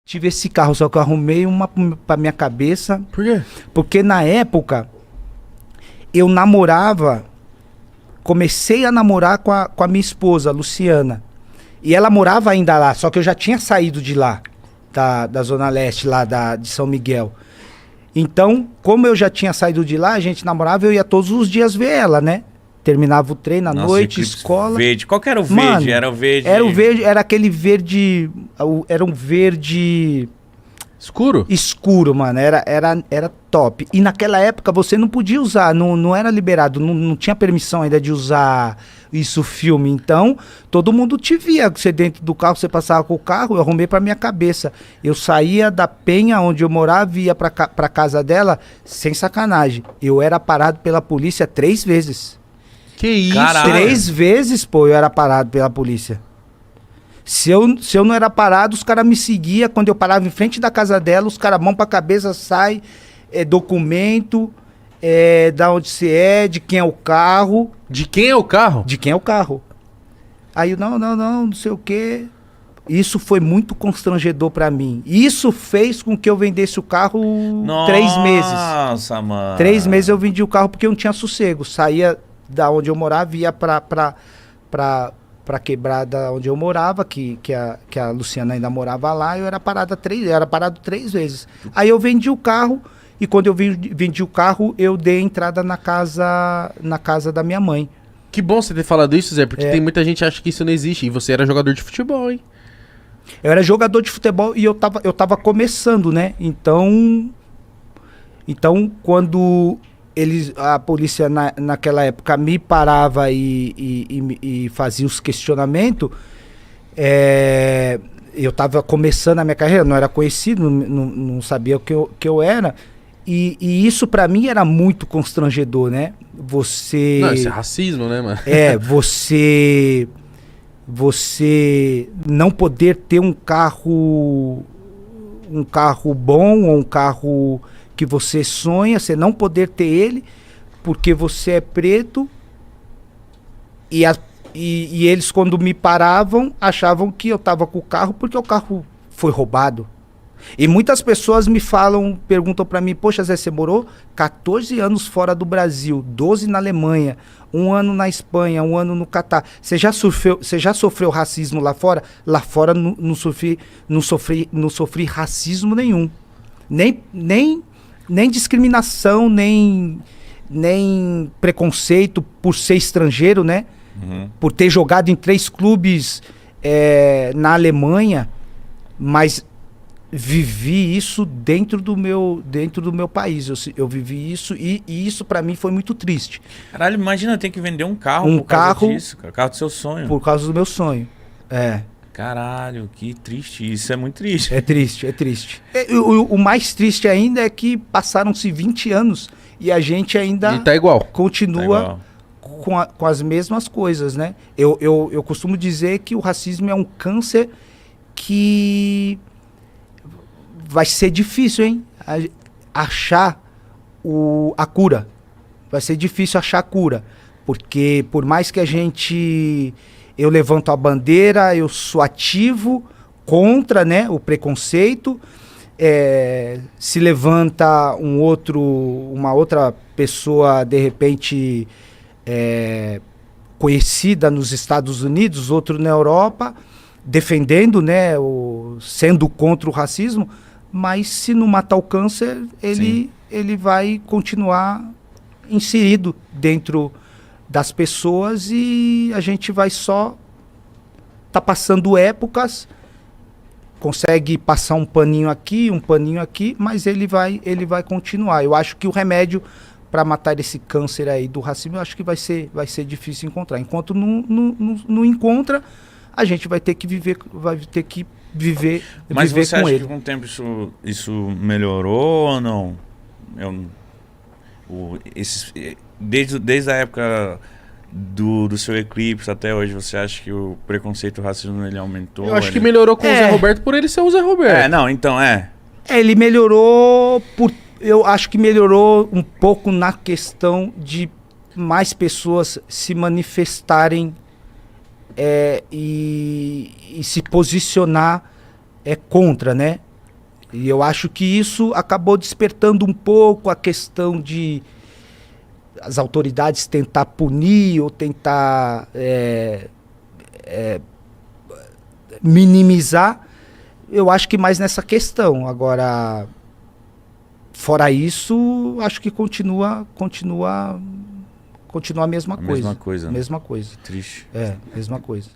Tive esse carro, só que eu arrumei uma pra minha cabeça. Por quê? Porque na época, eu namorava, comecei a namorar com a minha esposa, Luciana. E ela morava ainda lá, só que eu já tinha saído de lá, da Zona Leste, lá de São Miguel. Então, como eu já tinha saído de lá, a gente namorava, eu ia todos os dias ver ela, né? Terminava o treino à noite, escola. Verde. Qual que era o verde? Mano, Era o verde. Era o verde, era aquele verde. Era um verde. Escuro? Escuro, mano. Era top. E naquela época você não podia usar, não era liberado, não tinha permissão ainda de usar isso filme. Então, todo mundo te via. Você dentro do carro, você passava com o carro, eu arrumei pra minha cabeça. Eu saía da penha onde eu morava e ia pra casa dela, sem sacanagem. Eu era parado pela polícia 3 vezes. Que isso? Caralho. 3 vezes, pô, eu era parado pela polícia. Se eu não era parado, os caras me seguiam. Quando eu parava em frente da casa dela, os caras mão pra cabeça, sai, documento, da onde você é, de quem é o carro. De quem é o carro? De quem é o carro. Aí eu, não sei o quê. Isso foi muito constrangedor pra mim. Isso fez com que eu vendesse o carro 3 meses. Nossa, mano. 3 meses eu vendi o carro porque eu não tinha sossego. Saía da onde eu morava, ia pra quebrada onde eu morava, que a Luciana ainda morava lá, eu era parado 3 vezes. Aí eu vendi o carro, e quando eu vendi o carro, eu dei entrada na casa da minha mãe. Que bom você ter falado isso, Zé, porque tem muita gente que acha que isso não existe. E você era jogador de futebol, hein? Eu era jogador de futebol e eu tava começando, né? Então quando a polícia naquela época me parava e fazia os questionamentos, eu tava começando a minha carreira, não era conhecido, não sabia o que eu era, e isso pra mim era muito constrangedor, né? Não, isso é racismo, né, mano? Você não poder ter um carro bom, ou um carro que você sonha, você não poder ter ele, porque você é preto, e eles, quando me paravam, achavam que eu tava com o carro porque o carro foi roubado. E muitas pessoas perguntam pra mim, poxa, Zé, você morou 14 anos fora do Brasil, 12 na Alemanha, 1 ano na Espanha, 1 ano no Catar. Você já sofreu racismo lá fora? Lá fora não sofri racismo nenhum. Nem discriminação, nem preconceito por ser estrangeiro, né? Uhum. Por ter jogado em 3 clubes na Alemanha, mas vivi isso dentro do meu país. Eu vivi isso e isso pra mim foi muito triste. Caralho, imagina ter que vender um carro Um por causa carro disso, cara. Carro do seu sonho. Por causa do meu sonho. Caralho, que triste. Isso é muito triste. É triste, é triste. O mais triste ainda é que passaram-se 20 anos e a gente ainda E tá igual. continua com as mesmas coisas, né? Eu costumo dizer que o racismo é um câncer que vai ser difícil, hein? Achar a cura. Vai ser difícil achar a cura. Porque por mais que eu levanto a bandeira, eu sou ativo contra, né, o preconceito. Se levanta uma outra pessoa, de repente, conhecida nos Estados Unidos, outro na Europa, defendendo, né, sendo contra o racismo, mas se não matar o câncer, ele vai continuar inserido dentro das pessoas e a gente vai só passando épocas, consegue passar um paninho aqui, mas ele vai continuar. Eu acho que o remédio para matar esse câncer aí do racismo, eu acho que vai ser difícil encontrar. Enquanto não encontra, a gente vai ter que viver Mas você com acha ele. que com o tempo isso melhorou ou não? Desde a época do seu eclipse até hoje, você acha que o preconceito e o racismo ele aumentou? Eu acho que melhorou com o Zé Roberto por ele ser o Zé Roberto. Ele melhorou eu acho que melhorou um pouco na questão de mais pessoas se manifestarem e se posicionar contra, né? E eu acho que isso acabou despertando um pouco a questão de as autoridades tentar punir ou tentar minimizar. Eu acho que mais nessa questão. Agora, fora isso, acho que continua a mesma coisa. Mesma coisa. Mesma coisa. Triste. Mesma coisa.